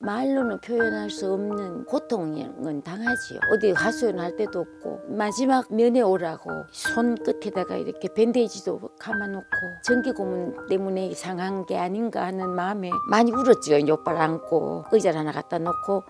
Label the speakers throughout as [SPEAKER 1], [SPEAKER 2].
[SPEAKER 1] 말로는 표현할 수 없는 고통은 당하지요. 어디 하소연할 데도 없고 마지막 면회 오라고 손끝에다가 이렇게 밴데이지도 감아놓고 전기 고문 때문에 상한 게 아닌가 하는 마음에 많이 울었죠. 오빠를 안고 의자를 하나 갖다 놓고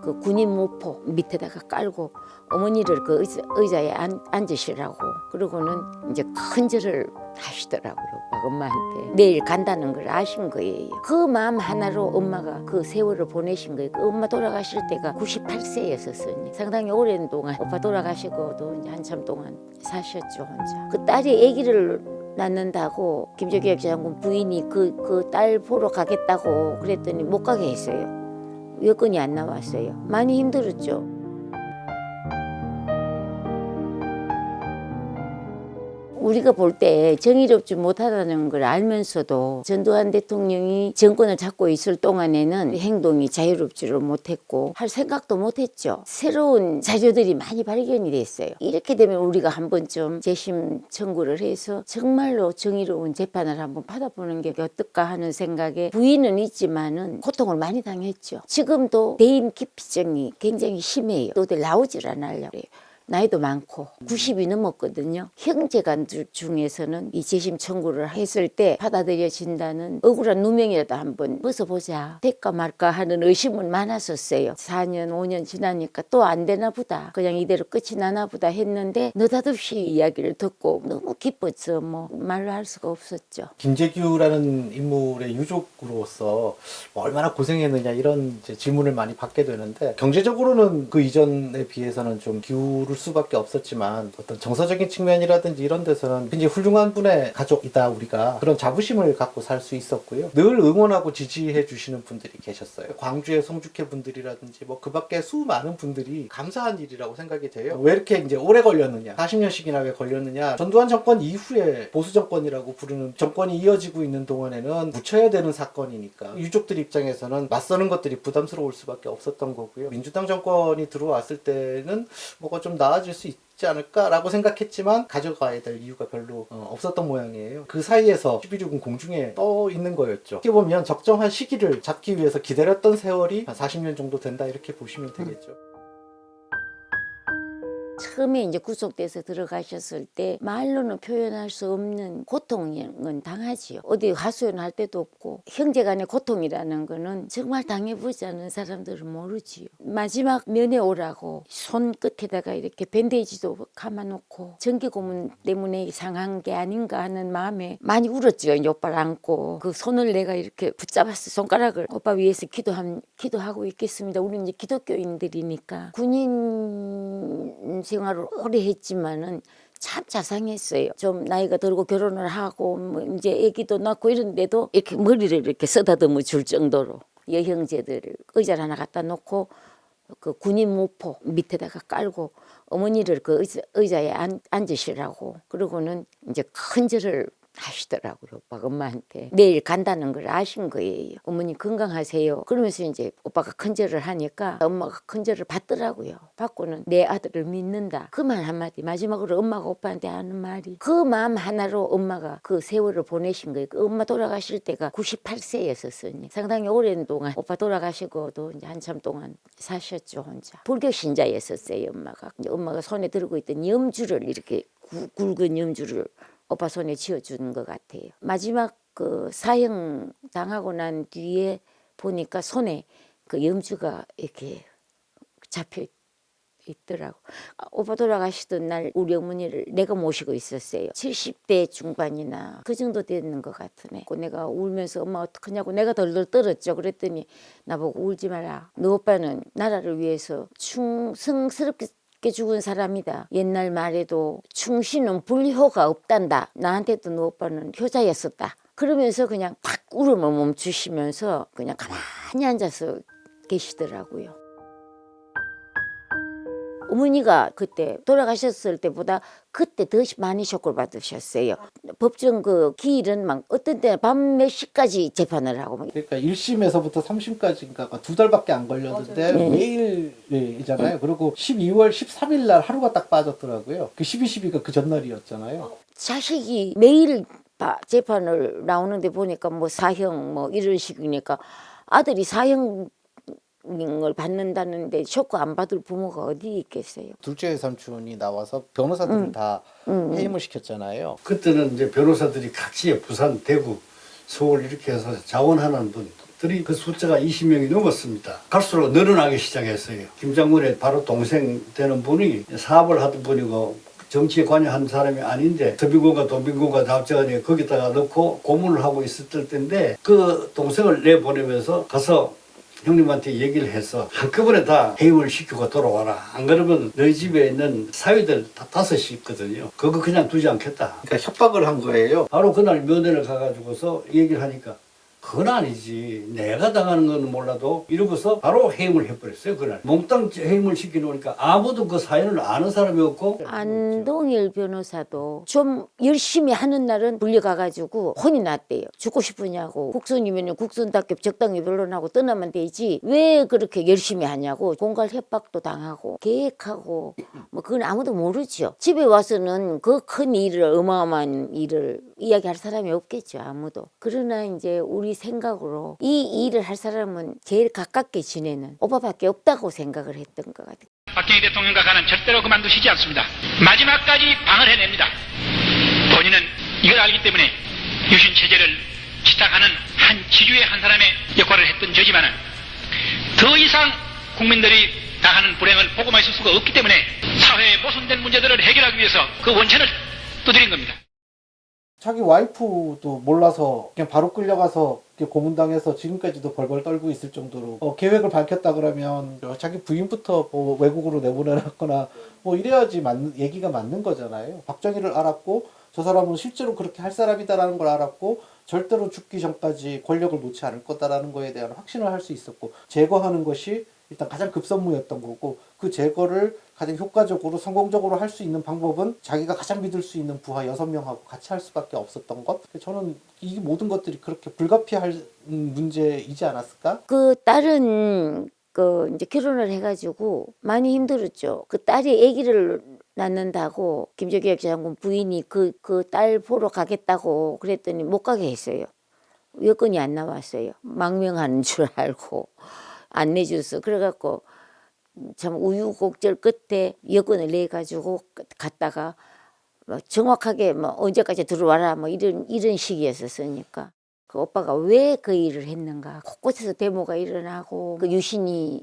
[SPEAKER 1] 그 군인 모포 밑에다가 깔고 어머니를 그 의자에 앉으시라고 그러고는 이제 큰 절을 하시더라고요. 오빠가 엄마한테 내일 간다는 걸 아신 거예요. 그 마음 하나로 엄마가 그 세월을 보내신 거예요. 그 엄마 돌아가실 때가 98세였었으니 상당히 오랜 동안 오빠 돌아가시고도 이제 한참 동안 사셨죠 혼자. 그 딸이 아기를 낳는다고 김정기 장군 부인이 그 딸 보러 가겠다고 그랬더니 못 가게 했어요. 여건이 안 나왔어요. 많이 힘들었죠. 우리가 볼 때 정의롭지 못하다는 걸 알면서도 전두환 대통령이 정권을 잡고 있을 동안에는 행동이 자유롭지를 못했고 할 생각도 못했죠. 새로운 자료들이 많이 발견이 됐어요. 이렇게 되면 우리가 한 번쯤 재심 청구를 해서 정말로 정의로운 재판을 한번 받아보는 게 어떨까 하는 생각에 부인은 있지만은 고통을 많이 당했죠. 지금도 대인 기피증이 굉장히 심해요. 또들 나오질 않으려고 그래요. 나이도 많고 90이 넘었거든요. 형제간 중에서는 이 재심 청구를 했을 때 받아들여진다는 억울한 누명이라도 한번 벗어보자 될까 말까 하는 의심은 많았었어요. 4년 5년 지나니까 또 안 되나 보다 그냥 이대로 끝이 나나 보다 했는데 느닷없이 이야기를 듣고 너무 기뻤죠. 뭐 말로 할 수가 없었죠.
[SPEAKER 2] 김재규라는 인물의 유족으로서 얼마나 고생했느냐 이런 이제 질문을 많이 받게 되는데 경제적으로는 그 이전에 비해서는 좀 기울을 수밖에 없었지만 어떤 정서적인 측면이라든지 이런 데서는 굉장히 훌륭한 분의 가족이다 우리가 그런 자부심을 갖고 살 수 있었고요. 늘 응원하고 지지해 주시는 분들이 계셨어요. 광주의 송주회 분들이라든지 뭐 그 밖에 수많은 분들이 감사한 일이라고 생각이 돼요. 왜 이렇게 이제 오래 걸렸느냐 40년씩이나 왜 걸렸느냐 전두환 정권 이후에 보수 정권이라고 부르는 정권이 이어지고 있는 동안에는 묻혀야 되는 사건이니까 유족들 입장에서는 맞서는 것들이 부담스러울 수밖에 없었던 거고요. 민주당 정권이 들어왔을 때는 뭐가 좀 나아질 수 있지 않을까라고 생각했지만 가져가야 될 이유가 별로 없었던 모양이에요. 그 사이에서 11.6은 공중에 떠 있는 거였죠. 어떻게 보면 적정한 시기를 잡기 위해서 기다렸던 세월이 한 40년 정도 된다 이렇게 보시면 되겠죠.
[SPEAKER 1] 처음에 이제 구속돼서 들어가셨을 때 말로는 표현할 수 없는 고통은 당하지요. 어디 하소연할 데도 없고 형제간의 고통이라는 거는 정말 당해보지 않은 사람들은 모르지요. 마지막 면회 오라고 손끝에다가 이렇게 밴데이지도 감아놓고 전기 고문 때문에 상한 게 아닌가 하는 마음에 많이 울었죠. 오빠를 안고 그 손을 내가 이렇게 붙잡았어. 손가락을 오빠 위해서 기도하고 있겠습니다. 우리는 이제 기독교인들이니까 군인 생활을 오래 했지만은 참 자상했어요. 좀 나이가 들고 결혼을 하고 뭐 이제 아기도 낳고 이런데도 이렇게 머리를 이렇게 쓰다듬어 줄 정도로 여형제들을 의자를 하나 갖다 놓고 그 군인 모포 밑에다가 깔고 어머니를 그 의자에 앉으시라고 그러고는 이제 큰 절을 하시더라고요. 오빠가 엄마한테 내일 간다는 걸 아신 거예요. 어머니 건강하세요. 그러면서 이제 오빠가 큰절을 하니까 엄마가 큰절을 받더라고요. 받고는 내 아들을 믿는다. 그 말 한마디 마지막으로 엄마가 오빠한테 하는 말이 그 마음 하나로 엄마가 그 세월을 보내신 거예요. 그 엄마 돌아가실 때가 98세였었으니 상당히 오랜 동안 오빠 돌아가시고도 이제 한참 동안 사셨죠 혼자. 불교 신자였었어요 엄마가. 엄마가 손에 들고 있던 염주를 이렇게 굵은 염주를 오빠 손에 쥐어주는 것 같아요. 마지막 그 사형 당하고 난 뒤에 보니까 손에 그 염주가 이렇게 잡혀 있더라고. 오빠 돌아가시던 날 우리 어머니를 내가 모시고 있었어요. 70대 중반이나 그 정도 되는 것 같으네. 내가 울면서 엄마 어떡하냐고 내가 덜덜 떨었죠. 그랬더니 나보고 울지 마라. 너 오빠는 나라를 위해서 충성스럽게 죽은 사람이다. 옛날 말에도 충신은 불효가 없단다. 나한테도 너 오빠는 효자였었다. 그러면서 그냥 탁 울음을 멈추시면서 그냥 가만히 앉아서 계시더라고요. 어머니가 그때 돌아가셨을 때보다 그때 더 많이 쇼크를 받으셨어요. 법정 그 기일은 막 어떤 때는 밤 몇 시까지 재판을 하고.
[SPEAKER 2] 그러니까 1심에서부터 3심까지인가 2달밖에 안 걸렸는데 매일이잖아요. 그리고 12월 13일 날 하루가 딱 빠졌더라고요. 그 12.12가 그 전날이었잖아요.
[SPEAKER 1] 자식이 매일 재판을 나오는데 보니까 뭐 사형 뭐 이런 식이니까 아들이 사형 걸 받는다는데 쇼크 안 받을 부모가 어디 있겠어요.
[SPEAKER 2] 둘째 삼촌이 나와서 변호사들을 다 해임을 시켰잖아요.
[SPEAKER 3] 그때는 이제 변호사들이 같이 부산, 대구, 서울 이렇게 해서 자원하는 분들이 그 숫자가 20명이 넘었습니다. 갈수록 늘어나기 시작했어요. 김장군의 바로 동생 되는 분이 사업을 하던 분이고 정치에 관여한 사람이 아닌데 더빙고가 도빙고가 잡자니 거기다가 넣고 고문을 하고 있었을 때인데 그 동생을 내보내면서 가서 형님한테 얘기를 해서 한꺼번에 다 해임을 시키고 돌아와라. 안 그러면 너희 집에 있는 사위들 다 5이 있거든요. 그거 그냥 두지 않겠다.
[SPEAKER 2] 그러니까 협박을 한 거예요.
[SPEAKER 3] 바로 그날 면회를 가가지고서 얘기를 하니까 그건 아니지. 내가 당하는 건 몰라도 이러고서 바로 해임을 해버렸어요. 그날 몽땅 해임을 시켜놓으니까 아무도 그 사연을 아는 사람이 없고
[SPEAKER 1] 안동일 변호사도 좀 열심히 하는 날은 불려가가지고 혼이 났대요. 죽고 싶으냐고. 국선이면 국선답게 적당히 변론하고 떠나면 되지 왜 그렇게 열심히 하냐고. 공갈 협박도 당하고 계획하고 뭐 그건 아무도 모르죠. 집에 와서는 그 큰 일을 어마어마한 일을 이야기할 사람이 없겠죠. 아무도. 그러나 이제 우리 생각으로 이 일을 할 사람은 제일 가깝게 지내는 오빠밖에 없다고 생각을 했던 것 같아요.
[SPEAKER 4] 박정희 대통령과 가는 절대로 그만두시지 않습니다. 마지막까지 방을 해냅니다. 본인은 이걸 알기 때문에 유신 체제를 지탁하는 한 지주의 한 사람의 역할을 했던 저지만은 더 이상 국민들이 당하는 불행을 보고만 있을 수가 없기 때문에 사회에 모순된 문제들을 해결하기 위해서 그 원천을 두드린 겁니다.
[SPEAKER 2] 자기 와이프도 몰라서 그냥 바로 끌려가서 고문당해서 지금까지도 벌벌 떨고 있을 정도로 계획을 밝혔다 그러면 자기 부인부터 뭐 외국으로 내보내놨거나 뭐 이래야지 얘기가 맞는 거잖아요. 박정희를 알았고 저 사람은 실제로 그렇게 할 사람이다라는 걸 알았고 절대로 죽기 전까지 권력을 놓지 않을 거다라는 거에 대한 확신을 할 수 있었고 제거하는 것이 일단 가장 급선무였던 거고 그 제거를 가장 효과적으로 성공적으로 할 수 있는 방법은 자기가 가장 믿을 수 있는 부하 6명하고 같이 할 수밖에 없었던 것. 저는 이 모든 것들이 그렇게 불가피할 문제이지 않았을까?
[SPEAKER 1] 그 딸은 그 이제 결혼을 해가지고 많이 힘들었죠. 그 딸이 아기를 낳는다고 김정일 장군 부인이 그 딸 보러 가겠다고 그랬더니 못 가게 했어요. 여건이 안 나왔어요. 망명하는 줄 알고 안 내줘서 그래갖고 참 우유곡절 끝에 여건을 내 가지고 갔다가 뭐 정확하게 뭐 언제까지 들어와라 뭐 이런 식이었었으니까 그 오빠가 왜 그 일을 했는가 곳곳에서 데모가 일어나고 그 유신이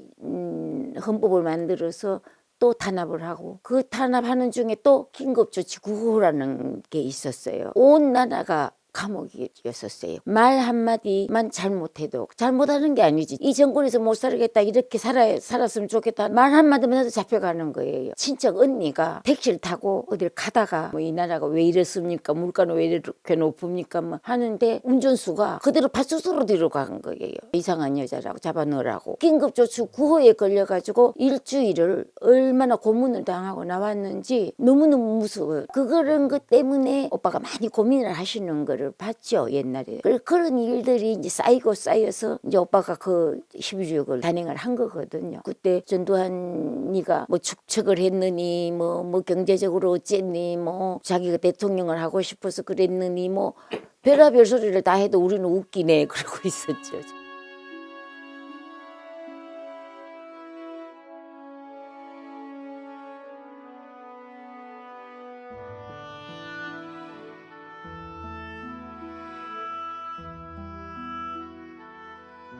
[SPEAKER 1] 헌법을 만들어서 또 탄압을 하고 그 탄압하는 중에 또 긴급조치 9호라는 게 있었어요. 온 나라가 감옥이었었어요. 말 한마디만 잘못해도 잘못하는 게 아니지. 이 정권에서 못 살겠다 이렇게 살았으면 좋겠다. 말 한마디만 해도 잡혀가는 거예요. 친척 언니가 택시를 타고 어딜 가다가 뭐 이 나라가 왜 이렇습니까? 물가는 왜 이렇게 높습니까? 뭐 하는데 운전수가 그대로 파출소로 데려간 거예요. 이상한 여자라고 잡아넣으라고. 긴급조치 9호에 걸려가지고 일주일을 얼마나 고문을 당하고 나왔는지 너무너무 무서워요. 그런 것 때문에 오빠가 많이 고민을 하시는 거예요. 봤죠 옛날에. 그런 일들이 이제 쌓여서 이제 오빠가 그 12.6을 단행을 한 거거든요. 그때 전두환이가 뭐 축척을 했느니 뭐 경제적으로 어쨌니 뭐 자기가 대통령을 하고 싶어서 그랬느니 뭐 별의별 소리를 다 해도 우리는 웃기네 그러고 있었죠.